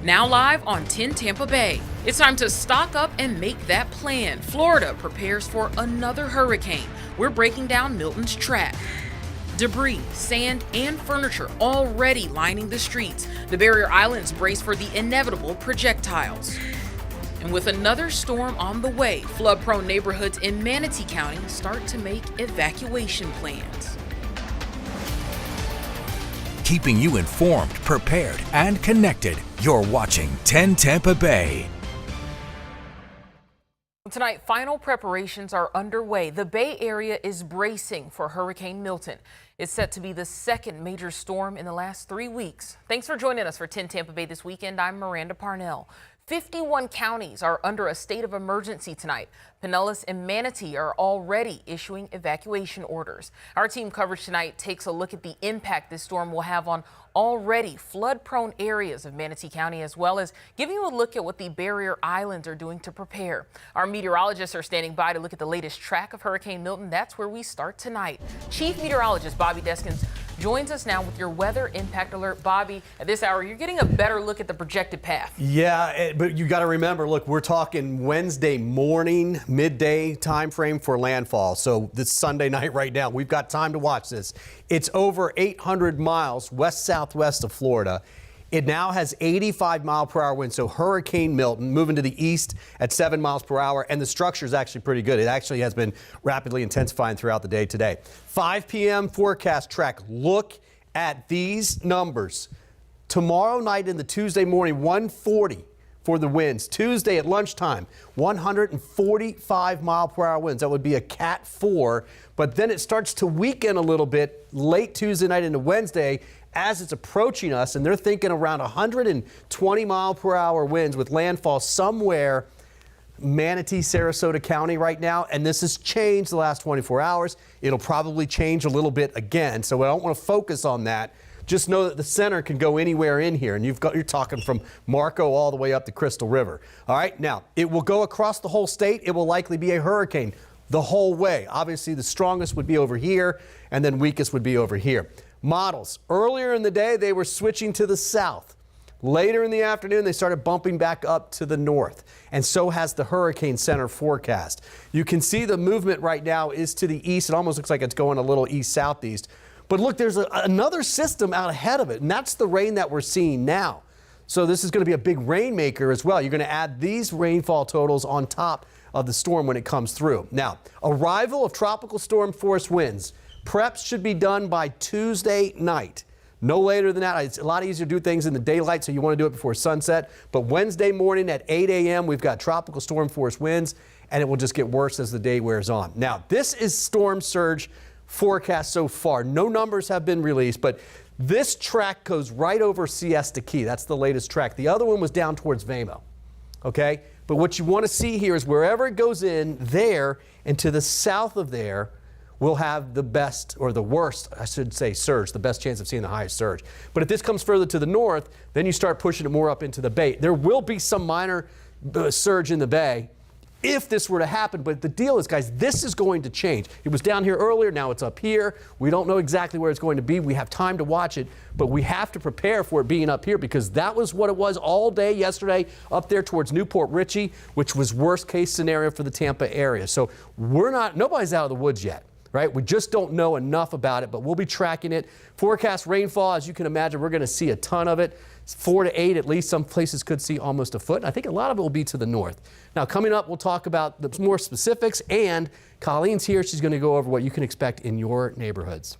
Now live on 10 Tampa Bay. It's time to stock up and make that plan. Florida prepares for another hurricane. We're breaking down Milton's track. Debris, sand, and furniture already lining the streets. The barrier islands brace for the inevitable projectiles. And with another storm on the way, flood-prone neighborhoods in Manatee County start to make evacuation plans. Keeping you informed, prepared, and connected. You're watching 10 Tampa Bay. Tonight, final preparations are underway. The Bay Area is bracing for Hurricane Milton. It's set to be the second major storm in the last 3 weeks. Thanks for joining us for 10 Tampa Bay this weekend. I'm Miranda Parnell. 51 counties are under a state of emergency tonight. Pinellas and Manatee are already issuing evacuation orders. Our team coverage tonight takes a look at the impact this storm will have on already flood-prone areas of Manatee County, as well as giving you a look at what the barrier islands are doing to prepare. Our meteorologists are standing by to look at the latest track of Hurricane Milton. That's where we start tonight. Chief Meteorologist Bobby Deskins joins us now with your weather impact alert. Bobby, at this hour, you're getting a better look at the projected path. Yeah, but you got to remember, look, we're talking Wednesday morning, midday time frame for landfall. So this Sunday night right now, we've got time to watch this. It's over 800 miles west-southwest of Florida. It now has 85-mile-per-hour winds, so Hurricane Milton moving to the east at 7 miles per hour, and the structure is actually pretty good. It actually has been rapidly intensifying throughout the day today. 5 p.m. forecast track. Look at these numbers. Tomorrow night into Tuesday morning, 140 for the winds. Tuesday at lunchtime, 145-mile-per-hour winds. That would be a Cat 4, but then it starts to weaken a little bit late Tuesday night into Wednesday as it's approaching us, and they're thinking around 120-mile-per-hour winds with landfall somewhere Manatee, Sarasota County right now, and this has changed the last 24 hours. It'll probably change a little bit again, so I don't want to focus on that. Just know that the center can go anywhere in here, and you're talking from Marco all the way up to Crystal River. All right, now it will go across the whole state. It will likely be a hurricane the whole way. Obviously, the strongest would be over here, and then weakest would be over here. Models. Earlier in the day, they were switching to the south. Later in the afternoon, they started bumping back up to the north, and so has the Hurricane Center forecast. You can see the movement right now is to the east. It almost looks like it's going a little east-southeast. But look, there's another system out ahead of it, and that's the rain that we're seeing now. So this is going to be a big rainmaker as well. You're going to add these rainfall totals on top of the storm when it comes through. Now, arrival of tropical storm force winds. Preps should be done by Tuesday night. No later than that. It's a lot easier to do things in the daylight, so you want to do it before sunset. But Wednesday morning at 8 a.m., we've got tropical storm force winds, and it will just get worse as the day wears on. Now, this is storm surge forecast so far. No numbers have been released, but this track goes right over Siesta Key. That's the latest track. The other one was down towards Vamo. Okay? But what you want to see here is wherever it goes in there and to the south of there, we'll have the best, or the worst, I should say, surge, the best chance of seeing the highest surge. But if this comes further to the north, then you start pushing it more up into the bay. There will be some minor surge in the bay if this were to happen, but the deal is, guys, this is going to change. It was down here earlier, now it's up here. We don't know exactly where it's going to be. We have time to watch it, but we have to prepare for it being up here because that was what it was all day yesterday up there towards Newport Richey, which was worst case scenario for the Tampa area. So nobody's out of the woods yet. Right? We just don't know enough about it, but we'll be tracking it. Forecast rainfall, as you can imagine, we're going to see a ton of it. 4 to 8 at least. Some places could see almost a foot. And I think a lot of it will be to the north. Now, coming up, we'll talk about the more specifics, and Colleen's here. She's going to go over what you can expect in your neighborhoods.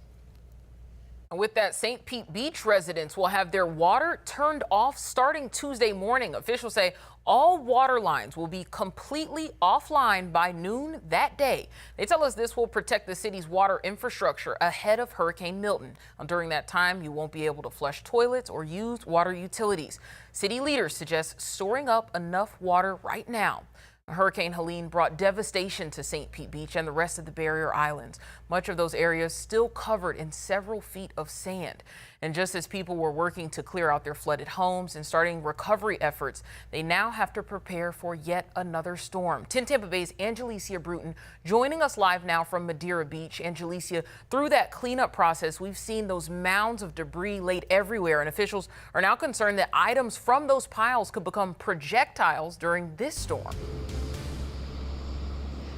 With that, St. Pete Beach residents will have their water turned off starting Tuesday morning. Officials say all water lines will be completely offline by noon that day. They tell us this will protect the city's water infrastructure ahead of Hurricane Milton. During that time, you won't be able to flush toilets or use water utilities. City leaders suggest storing up enough water right now. Hurricane Helene brought devastation to St. Pete Beach and the rest of the barrier islands. Much of those areas still covered in several feet of sand. And just as people were working to clear out their flooded homes and starting recovery efforts, they now have to prepare for yet another storm. 10 Tampa Bay's Angelicia Bruton joining us live now from Madeira Beach. Angelicia, through that cleanup process, we've seen those mounds of debris laid everywhere, and officials are now concerned that items from those piles could become projectiles during this storm.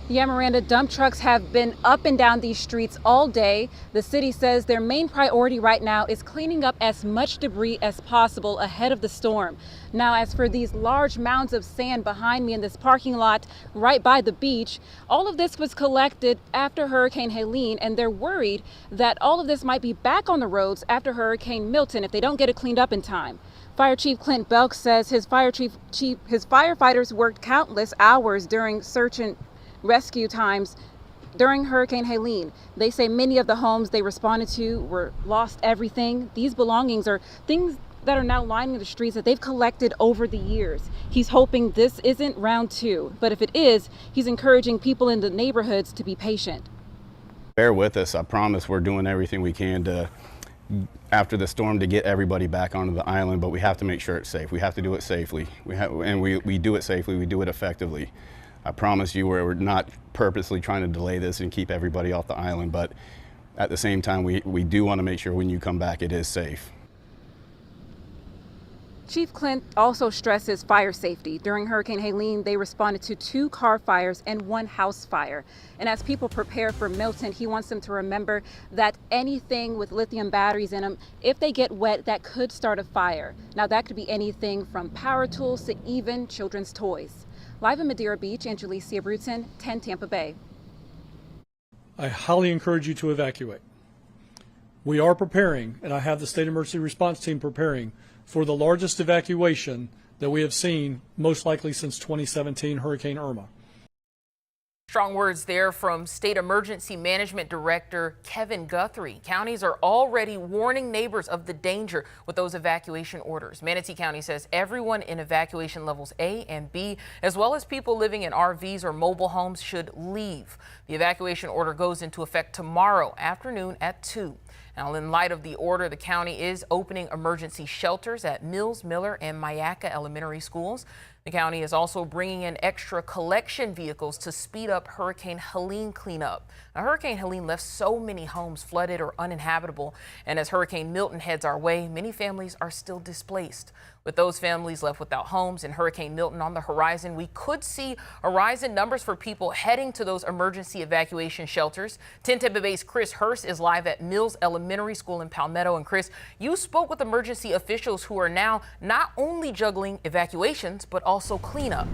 Yeah, Miranda, dump trucks have been up and down these streets all day. The city says their main priority right now is cleaning up as much debris as possible ahead of the storm. Now, as for these large mounds of sand behind me in this parking lot right by the beach, all of this was collected after Hurricane Helene, and they're worried that all of this might be back on the roads after Hurricane Milton if they don't get it cleaned up in time. Fire Chief Clint Belk says his firefighters worked countless hours during search and rescue times during Hurricane Helene. They say many of the homes they responded to were lost everything. These belongings are things that are now lining the streets that they've collected over the years. He's hoping this isn't round two, but if it is, he's encouraging people in the neighborhoods to be patient. Bear with us. I promise we're doing everything we can to, after the storm, to get everybody back onto the island, but we have to make sure it's safe. We have to do it safely. We do it safely. We do it effectively. I promise you we're not purposely trying to delay this and keep everybody off the island, but at the same time, we do want to make sure when you come back it is safe. Chief Clint also stresses fire safety. During Hurricane Helene, they responded to 2 car fires and 1 house fire. And as people prepare for Milton, he wants them to remember that anything with lithium batteries in them, if they get wet, that could start a fire. Now, that could be anything from power tools to even children's toys. Live in Madeira Beach, Angelicia Bruton, 10 Tampa Bay. I highly encourage you to evacuate. We are preparing, and I have the State Emergency Response Team preparing for the largest evacuation that we have seen, most likely since 2017 Hurricane Irma. Strong words there from State Emergency Management Director Kevin Guthrie. Counties are already warning neighbors of the danger with those evacuation orders. Manatee County says everyone in evacuation levels A and B, as well as people living in RVs or mobile homes, should leave. The evacuation order goes into effect tomorrow afternoon at 2. Now, in light of the order, the county is opening emergency shelters at Mills, Miller, and Myakka elementary schools. The county is also bringing in extra collection vehicles to speed up Hurricane Helene cleanup. Now, Hurricane Helene left so many homes flooded or uninhabitable, and as Hurricane Milton heads our way, many families are still displaced. With those families left without homes and Hurricane Milton on the horizon, we could see a rise in numbers for people heading to those emergency evacuation shelters. 10 Tampa Bay's Chris Hurst is live at Mills Elementary School in Palmetto. And Chris, you spoke with emergency officials who are now not only juggling evacuations, but also cleanup.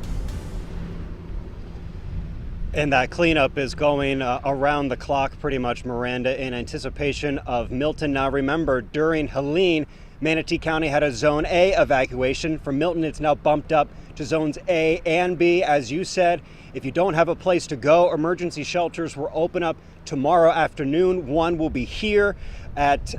And that cleanup is going around the clock pretty much, Miranda, in anticipation of Milton. Now remember, during Helene, Manatee County had a Zone A evacuation. For Milton, it's now bumped up to Zones A and B. As you said, if you don't have a place to go, emergency shelters will open up tomorrow afternoon. One will be here at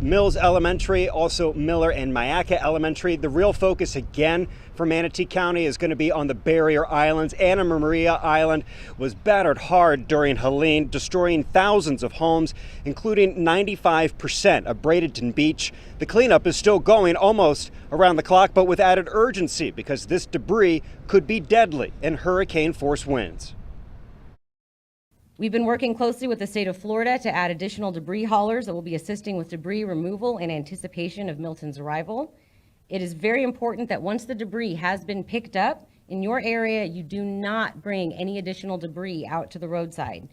Mills Elementary, also Miller and Myakka Elementary. The real focus again for Manatee County is going to be on the barrier islands. Anna Maria Island was battered hard during Helene, destroying thousands of homes, including 95% of Bradenton Beach. The cleanup is still going almost around the clock, but with added urgency because this debris could be deadly in hurricane-force winds. We've been working closely with the state of Florida to add additional debris haulers that will be assisting with debris removal in anticipation of Milton's arrival. It is very important that once the debris has been picked up in your area, you do not bring any additional debris out to the roadside.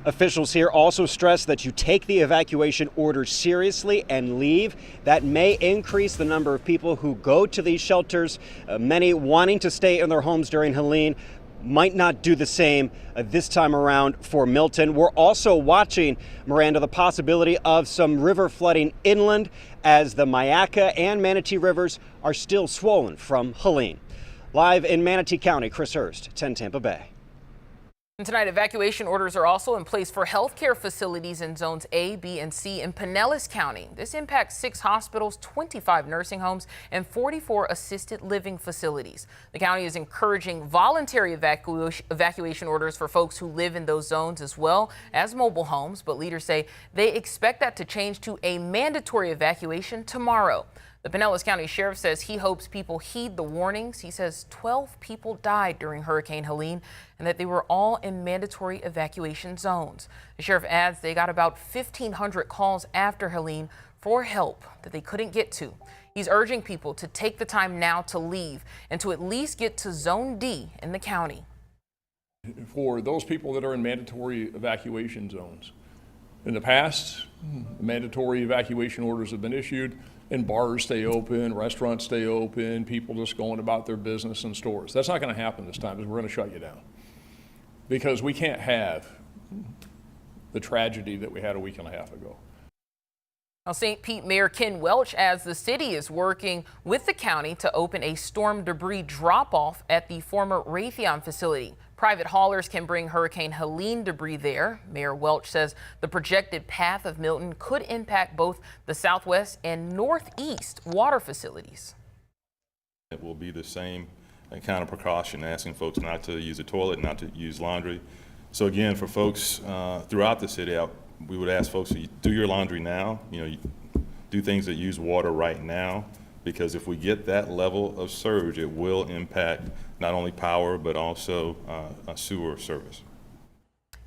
Officials here also stress that you take the evacuation order seriously and leave. That may increase the number of people who go to these shelters, many wanting to stay in their homes during Helene. Might not do the same this time around for Milton. We're also watching, Miranda, the possibility of some river flooding inland as the Myakka and Manatee rivers are still swollen from Helene. Live in Manatee County, Chris Hurst, 10 Tampa Bay. And tonight, evacuation orders are also in place for healthcare facilities in zones A, B, and C in Pinellas County. This impacts 6 hospitals, 25 nursing homes, and 44 assisted living facilities. The county is encouraging voluntary evacuation orders for folks who live in those zones as well as mobile homes, but leaders say they expect that to change to a mandatory evacuation tomorrow. The Pinellas County Sheriff says he hopes people heed the warnings. He says 12 people died during Hurricane Helene and that they were all in mandatory evacuation zones. The sheriff adds they got about 1,500 calls after Helene for help that they couldn't get to. He's urging people to take the time now to leave and to at least get to Zone D in the county. For those people that are in mandatory evacuation zones, in the past, mandatory evacuation orders have been issued and bars stay open, restaurants stay open, people just going about their business and stores. That's not going to happen this time, because we're going to shut you down. Because we can't have the tragedy that we had a week and a half ago. Now, St. Pete Mayor Ken Welch adds the city is working with the county to open a storm debris drop-off at the former Raytheon facility. Private haulers can bring Hurricane Helene debris there. Mayor Welch says the projected path of Milton could impact both the southwest and northeast water facilities. It will be the same kind of precaution, asking folks not to use a toilet, not to use laundry. So again, for folks throughout the city, we would ask folks to do your laundry now, do things that use water right now, because if we get that level of surge, it will impact not only power, but also sewer service.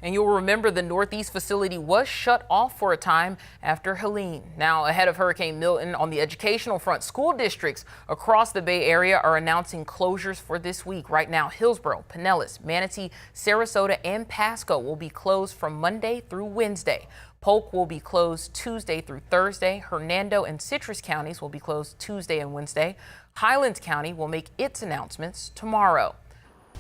And you'll remember the Northeast facility was shut off for a time after Helene. Now, ahead of Hurricane Milton, on the educational front, school districts across the Bay Area are announcing closures for this week. Right now, Hillsborough, Pinellas, Manatee, Sarasota, and Pasco will be closed from Monday through Wednesday. Polk will be closed Tuesday through Thursday. Hernando and Citrus counties will be closed Tuesday and Wednesday. Highlands County will make its announcements tomorrow.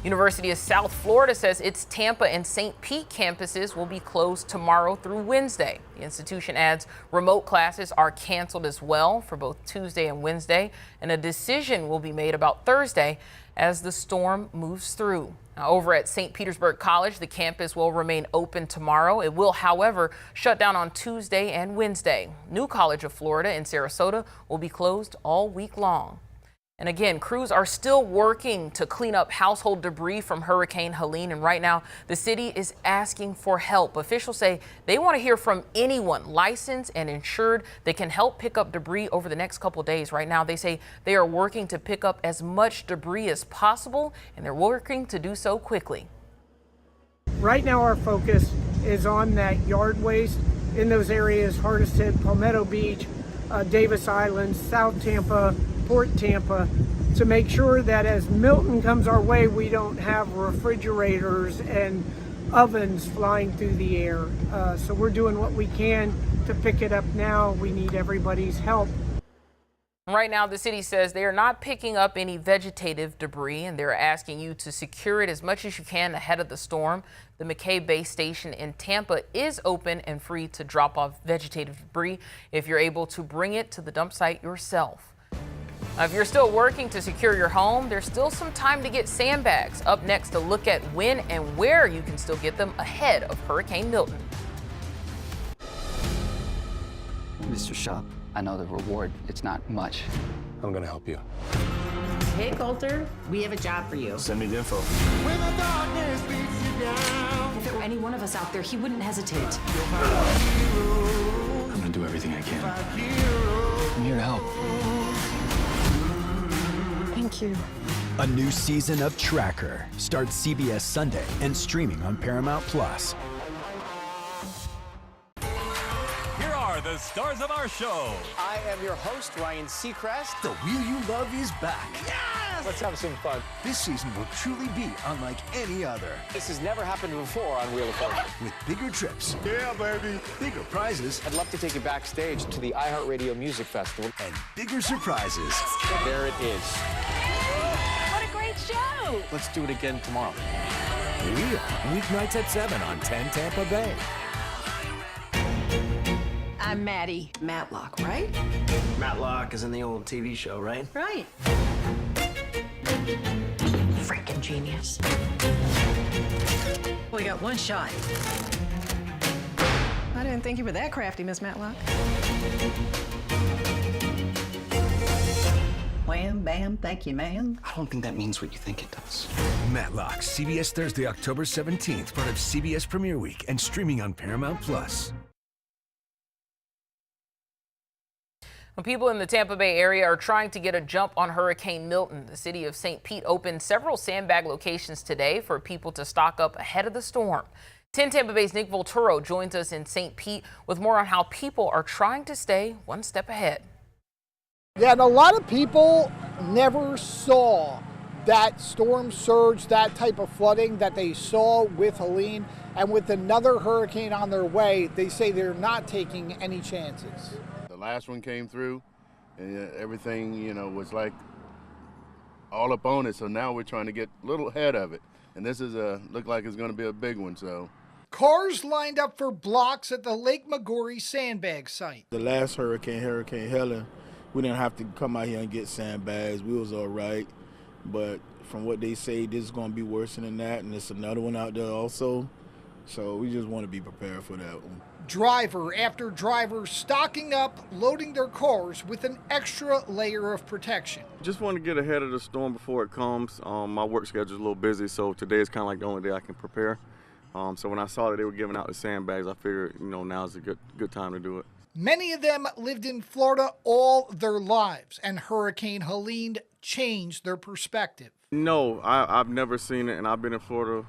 University of South Florida says its Tampa and St. Pete campuses will be closed tomorrow through Wednesday. The institution adds remote classes are canceled as well for both Tuesday and Wednesday, and a decision will be made about Thursday as the storm moves through. Now, over at St. Petersburg College, the campus will remain open tomorrow. It will, however, shut down on Tuesday and Wednesday. New College of Florida in Sarasota will be closed all week long. And again, crews are still working to clean up household debris from Hurricane Helene. And right now, the city is asking for help. Officials say they want to hear from anyone licensed and insured that can help pick up debris over the next couple days. Right now, they say they are working to pick up as much debris as possible, and they're working to do so quickly. Right now, our focus is on that yard waste in those areas hardest hit: Palmetto Beach, Davis Island, South Tampa, Port Tampa, to make sure that as Milton comes our way, we don't have refrigerators and ovens flying through the air. So we're doing what we can to pick it up now. We need everybody's help. Right now, the city says they are not picking up any vegetative debris, and they're asking you to secure it as much as you can ahead of the storm. The McKay Base Station in Tampa is open and free to drop off vegetative debris if you're able to bring it to the dump site yourself. Now, if you're still working to secure your home, there's still some time to get Sandbags. Up next, to look at when and where you can still get them ahead of Hurricane Milton. Mr. Shop, I know the reward, it's not much. I'm gonna help you. Hey, Coulter, we have a job for you. Send me the info. When the darkness beats you down. If it were any one of us out there, he wouldn't hesitate. I'm gonna do everything I can. I'm here to help. Thank you. A new season of Tracker starts CBS Sunday and streaming on Paramount Plus. Here are the stars of our show. I am your host, Ryan Seacrest. The Wheel You Love is back. Yes! Let's have some fun. This season will truly be unlike any other. This has never happened before on Wheel of Fortune. With bigger trips. Yeah, baby. Bigger prizes. I'd love to take you backstage to the iHeartRadio Music Festival. And bigger surprises. There it is. What a great show! Let's do it again tomorrow. Wheel, weeknights at 7 on 10 Tampa Bay. I'm Maddie Matlock, right? Matlock is in the old TV show, right? Right. Freaking genius. We got one shot. I didn't think you were that crafty, Miss Matlock. Wham, bam, thank you, ma'am. I don't think that means what you think it does. Matlock, CBS Thursday, October 17th, part of CBS Premiere Week and streaming on Paramount Plus. Well, people in the Tampa Bay area are trying to get a jump on Hurricane Milton. The city of St. Pete opened several sandbag locations today for people to stock up ahead of the storm. 10 Tampa Bay's Nick Volturo joins us in St. Pete with more on how people are trying to stay one step ahead. Yeah, and a lot of people never saw that storm surge, that type of flooding that they saw with Helene, and with another hurricane on their way, they say they're not taking any chances. The last one came through, and everything, was like all up on it. So now we're trying to get a little ahead of it, and this is look like it's going to be a big one. So cars lined up for blocks at the Lake Maggiore sandbag site. The last hurricane, Hurricane Helen, we didn't have to come out here and get sandbags. We was all right, but from what they say, this is going to be worse than that, and there's another one out there also. So we just want to be prepared for that one. Driver after driver stocking up, loading their cars with an extra layer of protection. Just want to get ahead of the storm before it comes. My work schedule is a little busy, so today is kind of like the only day I can prepare. So when I saw that they were giving out the sandbags, I figured, now's a good time to do it. Many of them lived in Florida all their lives, and Hurricane Helene changed their perspective. No, I've never seen it, and I've been in Florida,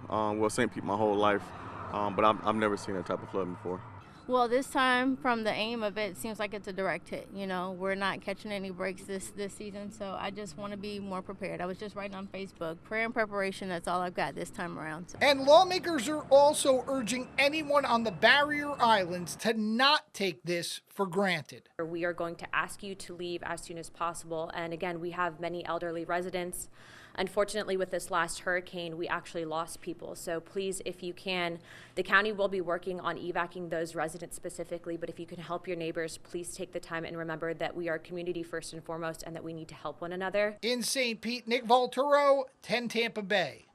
St. Pete my whole life, but I've never seen that type of flooding before. Well, this time, from the aim of it, seems like it's a direct hit. We're not catching any breaks this season, so I just want to be more prepared. I was just writing on Facebook, prayer and preparation, that's all I've got this time around. So. And lawmakers are also urging anyone on the barrier islands to not take this for granted. We are going to ask you to leave as soon as possible, and again, we have many elderly residents. Unfortunately, with this last hurricane, we actually lost people. So please, if you can, the county will be working on evacuating those residents specifically, but if you can help your neighbors, please take the time and remember that we are community first and foremost and that we need to help one another. In St. Pete, Nick Volturo, 10 Tampa Bay.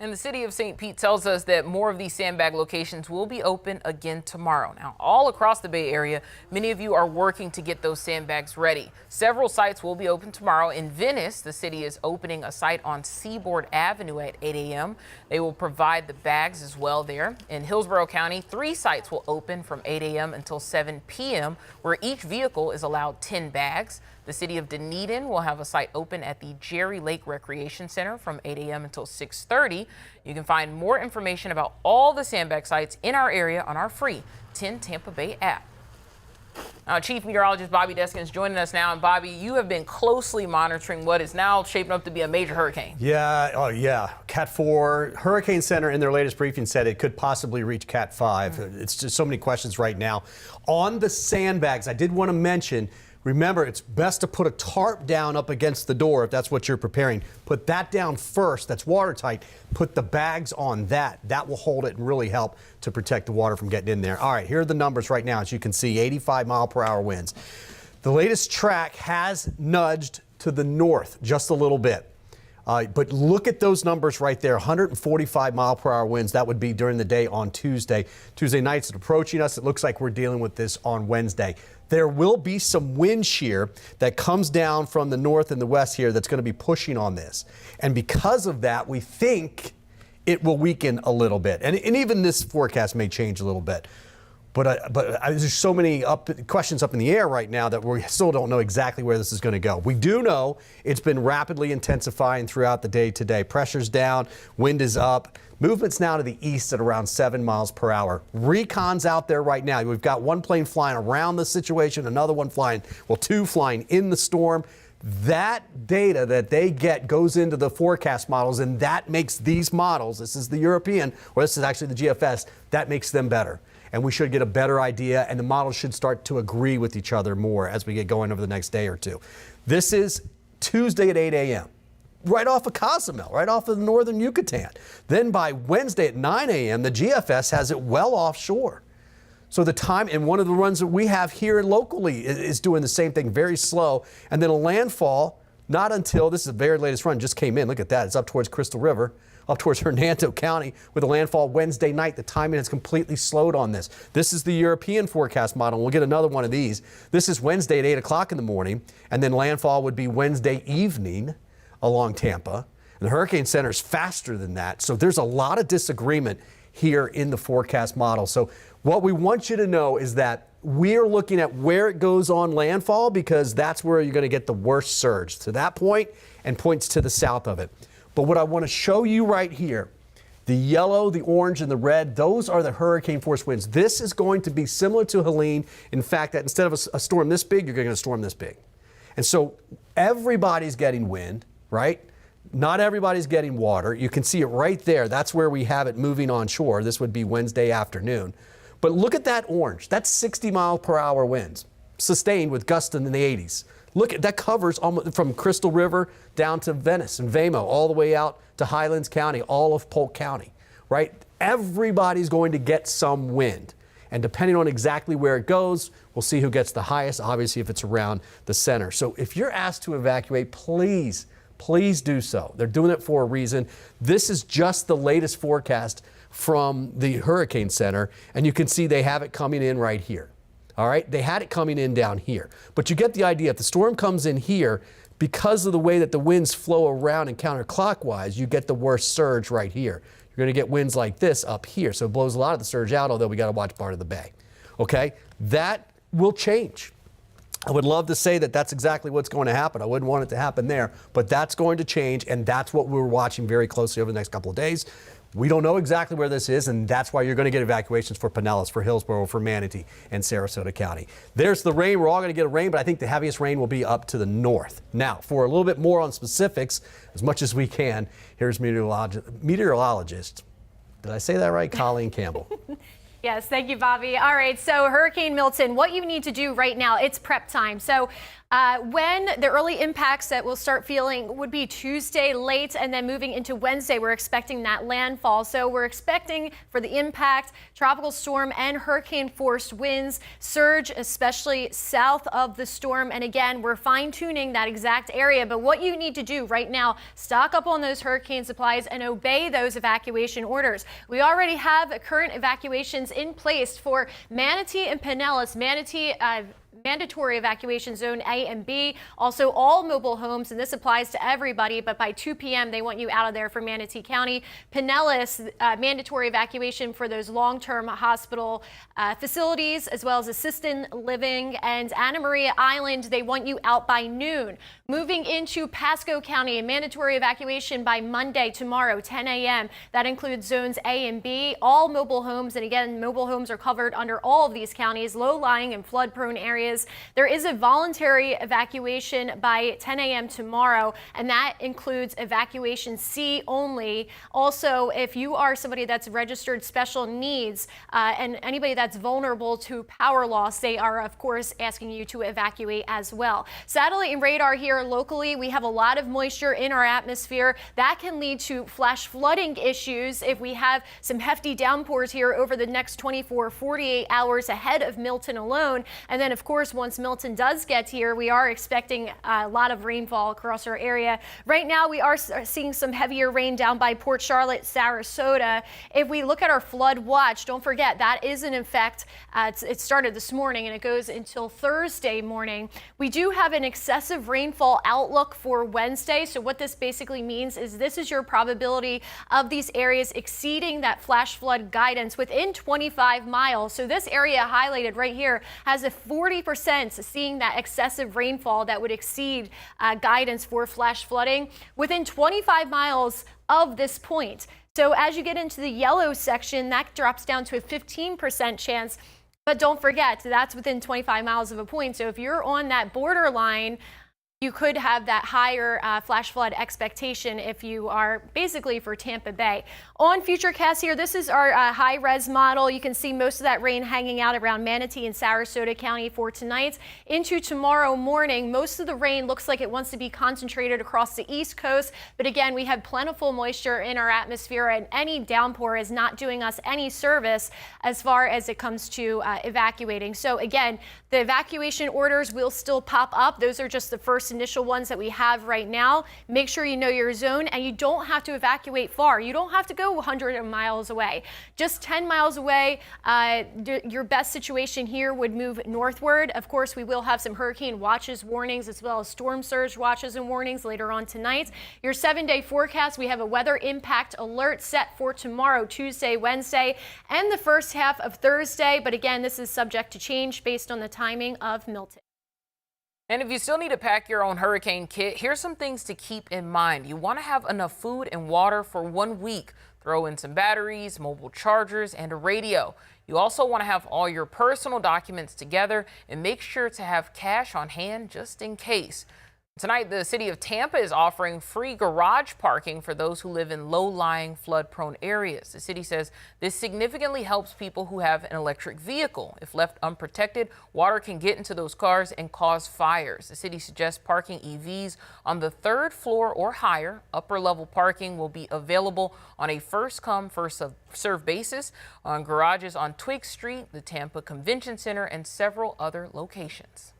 And the city of St. Pete tells us that more of these sandbag locations will be open again tomorrow. Now, all across the Bay Area, many of you are working to get those sandbags ready. Several sites will be open tomorrow. In Venice, the city is opening a site on Seaboard Avenue at 8 a.m. They will provide the bags as well there. In Hillsborough County, 3 sites will open from 8 a.m. until 7 p.m., where each vehicle is allowed 10 bags. The city of Dunedin will have a site open at the Jerry Lake Recreation Center from 8 a.m. until 6:30. You can find more information about all the sandbag sites in our area on our free 10 Tampa Bay app. Chief Meteorologist Bobby Deskin is joining us now. And Bobby, you have been closely monitoring what is now shaping up to be a major hurricane. Yeah, oh yeah, Cat 4. Hurricane Center in their latest briefing said it could possibly reach Cat 5. It's just so many questions right now. On the sandbags, I did want to mention, remember, it's best to put a tarp down up against the door if that's what you're preparing. Put that down first. That's watertight. Put the bags on that. That will hold it and really help to protect the water from getting in there. All right, here are the numbers right now. As you can see, 85-mile-per-hour winds. The latest track has nudged to the north just a little bit. But look at those numbers right there, 145-mile-per-hour winds. That would be during the day on Tuesday. Tuesday nights, it's approaching us. It looks like we're dealing with this on Wednesday. There will be some wind shear that comes down from the north and the west here that's going to be pushing on this. And because of that, we think it will weaken a little bit. And even this forecast may change a little bit. But there's so many questions up in the air right now that we still don't know exactly where this is going to go. We do know it's been rapidly intensifying throughout the day today. Pressure's down, wind is up. Movement's now to the east at around 7 miles per hour. Recon's out there right now. We've got one plane flying around the situation, another one flying, well, 2 flying in the storm. That data that they get goes into the forecast models, and that makes these models, this is the European, or this is actually the GFS, that makes them better. And we should get a better idea, and the models should start to agree with each other more as we get going over the next day or two. This is Tuesday at 8 a.m. right off of Cozumel, right off of the northern Yucatan. Then by Wednesday at 9 a.m., the GFS has it well offshore. So the time, and one of the runs that we have here locally is doing the same thing, very slow. And then a landfall not until, this is the very latest run, just came in. Look at that. It's up towards Crystal River, up towards Hernando County with a landfall Wednesday night. The timing has completely slowed on this. This is the European forecast model. We'll get another one of these. This is Wednesday at 8 o'clock in the morning, and then landfall would be Wednesday evening along Tampa. And the Hurricane Center is faster than that. So there's a lot of disagreement here in the forecast model. So what we want you to know is that we're looking at where it goes on landfall, because that's where you're going to get the worst surge, to that point and points to the south of it. But what I want to show you right here, the yellow, the orange, and the red, those are the hurricane force winds. This is going to be similar to Helene. In fact, that instead of a storm this big, you're going to get a storm this big. And so everybody's getting wind, right? Not everybody's getting water. You can see it right there. That's where we have it moving on shore. This would be Wednesday afternoon. But look at that orange. That's 60-mile-per-hour winds, sustained with gusts in the 80s. Look at that, covers almost from Crystal River down to Venice and Vamo, all the way out to Highlands County, all of Polk County, right? Everybody's going to get some wind. And depending on exactly where it goes, we'll see who gets the highest, obviously, if it's around the center. So if you're asked to evacuate, please do so. They're doing it for a reason. This is just the latest forecast from the Hurricane Center, and you can see they have it coming in right here. All right, they had it coming in down here. But you get the idea. If the storm comes in here, because of the way that the winds flow around and counterclockwise, you get the worst surge right here. You're going to get winds like this up here. So it blows a lot of the surge out, although we got to watch part of the bay. Okay, that will change. I would love to say that that's exactly what's going to happen. I wouldn't want it to happen there, but that's going to change, and that's what we're watching very closely over the next couple of days. We don't know exactly where this is, and that's why you're going to get evacuations for Pinellas, for Hillsborough, for Manatee, and Sarasota County. There's the rain. We're all going to get a rain, but I think the heaviest rain will be up to the north. Now, for a little bit more on specifics, as much as we can, here's meteorologist, did I say that right? Colleen Campbell. Yes, thank you, Bobby. All right, so Hurricane Milton, what you need to do right now, it's prep time. So when the early impacts that we'll start feeling would be Tuesday late, and then moving into Wednesday, we're expecting that landfall. So we're expecting for the impact, tropical storm and hurricane force winds, surge, especially south of the storm. And again, we're fine tuning that exact area. But what you need to do right now, stock up on those hurricane supplies and obey those evacuation orders. We already have current evacuations in place for Manatee and Pinellas. Manatee, mandatory evacuation zone A and B, also all mobile homes, and this applies to everybody, but by 2 p.m. they want you out of there for Manatee County. Pinellas, mandatory evacuation for those long-term hospital facilities, as well as assisted living, and Anna Maria Island, they want you out by noon. Moving into Pasco County, a mandatory evacuation by Monday, tomorrow, 10 a.m. That includes zones A and B, all mobile homes, and again, mobile homes are covered under all of these counties, low-lying and flood-prone areas. There is a voluntary evacuation by 10 a.m. tomorrow, and that includes evacuation C only. Also, if you are somebody that's registered special needs and anybody that's vulnerable to power loss, they are, of course, asking you to evacuate as well. Satellite and radar here locally, we have a lot of moisture in our atmosphere. That can lead to flash flooding issues if we have some hefty downpours here over the next 48 hours ahead of Milton alone. And then, of course, once Milton does get here, we are expecting a lot of rainfall across our area. Right now, we are seeing some heavier rain down by Port Charlotte, Sarasota. If we look at our flood watch, don't forget that is in effect. It started this morning and it goes until Thursday morning. We do have an excessive rainfall outlook for Wednesday. So what this basically means is this is your probability of these areas exceeding that flash flood guidance within 25 miles. So this area highlighted right here has a 40% seeing that excessive rainfall that would exceed guidance for flash flooding within 25 miles of this point. So as you get into the yellow section, that drops down to a 15% chance. But don't forget, that's within 25 miles of a point. So if you're on that borderline, you could have that higher flash flood expectation if you are basically for Tampa Bay. On Futurecast here, this is our high-res model. You can see most of that rain hanging out around Manatee and Sarasota County for tonight. Into tomorrow morning, most of the rain looks like it wants to be concentrated across the East Coast. But again, we have plentiful moisture in our atmosphere, and any downpour is not doing us any service as far as it comes to evacuating. So again, the evacuation orders will still pop up. Those are just the first first initial ones that we have right now. Make sure you know your zone, and you don't have to evacuate far. You don't have to go 100 miles away. Just 10 miles away, your best situation here would move northward. Of course, we will have some hurricane watches, warnings, as well as storm surge watches and warnings later on tonight. Your 7-day forecast, we have a weather impact alert set for tomorrow, Tuesday, Wednesday, and the first half of Thursday. But again, this is subject to change based on the timing of Milton. And if you still need to pack your own hurricane kit, here's some things to keep in mind. You want to have enough food and water for 1 week. Throw in some batteries, mobile chargers, and a radio. You also want to have all your personal documents together and make sure to have cash on hand just in case. Tonight, the city of Tampa is offering free garage parking for those who live in low-lying, flood-prone areas. The city says this significantly helps people who have an electric vehicle. If left unprotected, water can get into those cars and cause fires. The city suggests parking EVs on the 3rd floor or higher. Upper-level parking will be available on a first-come, first-served basis on garages on Twig Street, the Tampa Convention Center, and several other locations.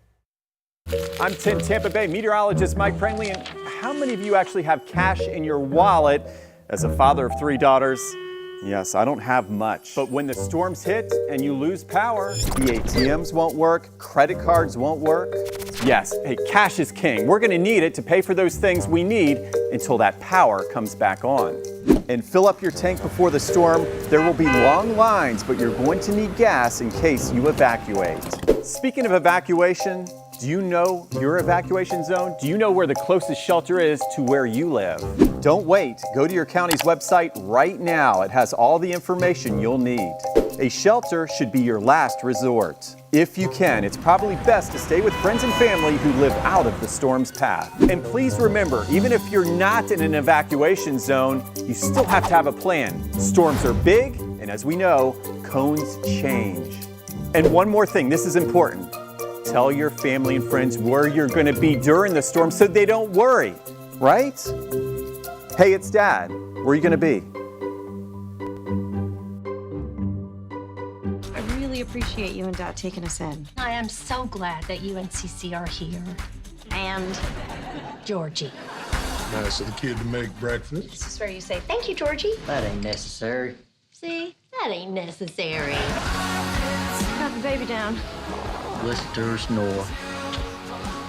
I'm Tampa Bay meteorologist Mike Prangley, and how many of you actually have cash in your wallet? As a father of 3 daughters, yes, I don't have much. But when the storms hit and you lose power, the ATMs won't work, credit cards won't work. Yes, hey, cash is king. We're gonna need it to pay for those things we need until that power comes back on. And fill up your tank before the storm. There will be long lines, but you're going to need gas in case you evacuate. Speaking of evacuation, do you know your evacuation zone? Do you know where the closest shelter is to where you live? Don't wait. Go to your county's website right now. It has all the information you'll need. A shelter should be your last resort. If you can, it's probably best to stay with friends and family who live out of the storm's path. And please remember, even if you're not in an evacuation zone, you still have to have a plan. Storms are big, and as we know, cones change. And one more thing, this is important. Tell your family and friends where you're going to be during the storm so they don't worry, right? Hey, it's Dad. Where are you going to be? I really appreciate you and Dad taking us in. I am so glad that you and Cece are here. And Georgie. Nice of the kid to make breakfast. This is where you say, thank you, Georgie. That ain't necessary. See, that ain't necessary. Got the baby down. Listen to her snore.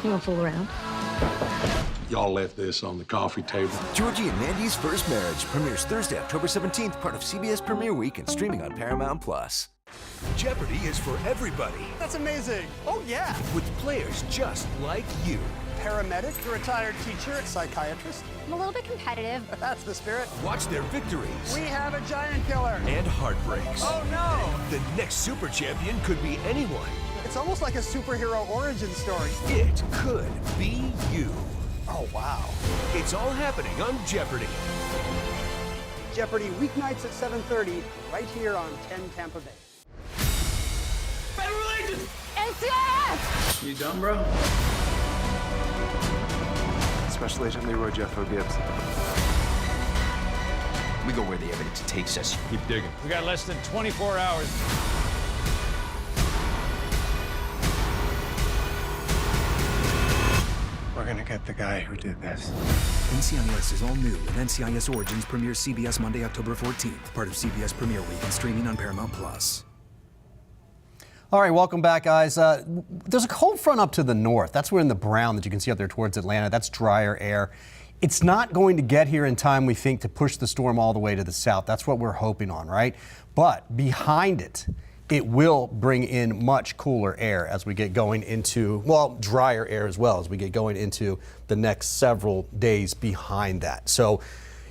You won't fool around. Y'all left this on the coffee table. Georgie and Mandy's First Marriage premieres Thursday, October 17th, part of CBS Premiere Week and streaming on Paramount+. Jeopardy is for everybody. That's amazing. Oh, yeah. With players just like you. Paramedic, a retired teacher, psychiatrist. I'm a little bit competitive. That's the spirit. Watch their victories. We have a giant killer. And heartbreaks. Oh, no. The next super champion could be anyone. It's almost like a superhero origin story. It could be you. Oh, wow. It's all happening on Jeopardy. Jeopardy weeknights at 7:30, right here on 10 Tampa Bay. Federal agents! NCIS! You done, bro? Special Agent Leroy Jeffo Gibbs. We go where the evidence takes us. Keep digging. We got less than 24 hours. We're gonna get the guy who did this. NCIS is all new, and NCIS Origins premieres CBS Monday, October 14th, part of CBS Premiere Week and streaming on Paramount+. All right, welcome back, guys. There's a cold front up to the north. That's where in the brown that you can see up there towards Atlanta. That's drier air. It's not going to get here in time, we think, to push the storm all the way to the south. That's what we're hoping on, right? But behind it, it will bring in much cooler air as we get going into, well, drier air as well as we get going into the next several days behind that. So,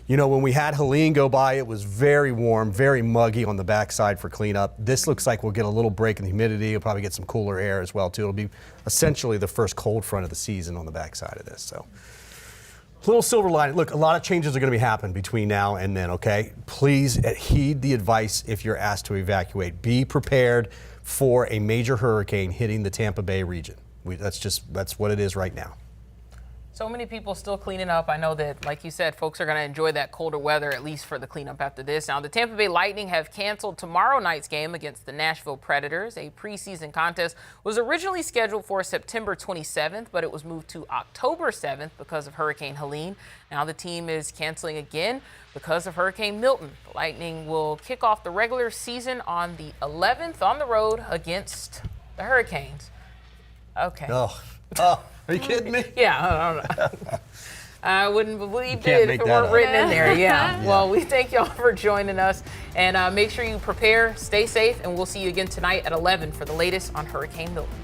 you know, when we had Helene go by, it was very warm, very muggy on the backside for cleanup. This looks like we'll get a little break in the humidity. We'll probably get some cooler air as well, too. It'll be essentially the first cold front of the season on the backside of this. So, little silver lining. Look, a lot of changes are going to be happening between now and then, okay? Please heed the advice if you're asked to evacuate. Be prepared for a major hurricane hitting the Tampa Bay region. That's what it is right now. So many people still cleaning up. I know that, like you said, folks are going to enjoy that colder weather, at least for the cleanup after this. Now, the Tampa Bay Lightning have canceled tomorrow night's game against the Nashville Predators. A preseason contest was originally scheduled for September 27th, but it was moved to October 7th because of Hurricane Helene. Now the team is canceling again because of Hurricane Milton. The Lightning will kick off the regular season on the 11th on the road against the Hurricanes. Okay. Oh, are you kidding me? Yeah, I don't know. I wouldn't believe can't it if make it that weren't up. written in there. Yeah. Well, we thank y'all for joining us, and make sure you prepare, stay safe, and we'll see you again tonight at 11 for the latest on Hurricane Milton.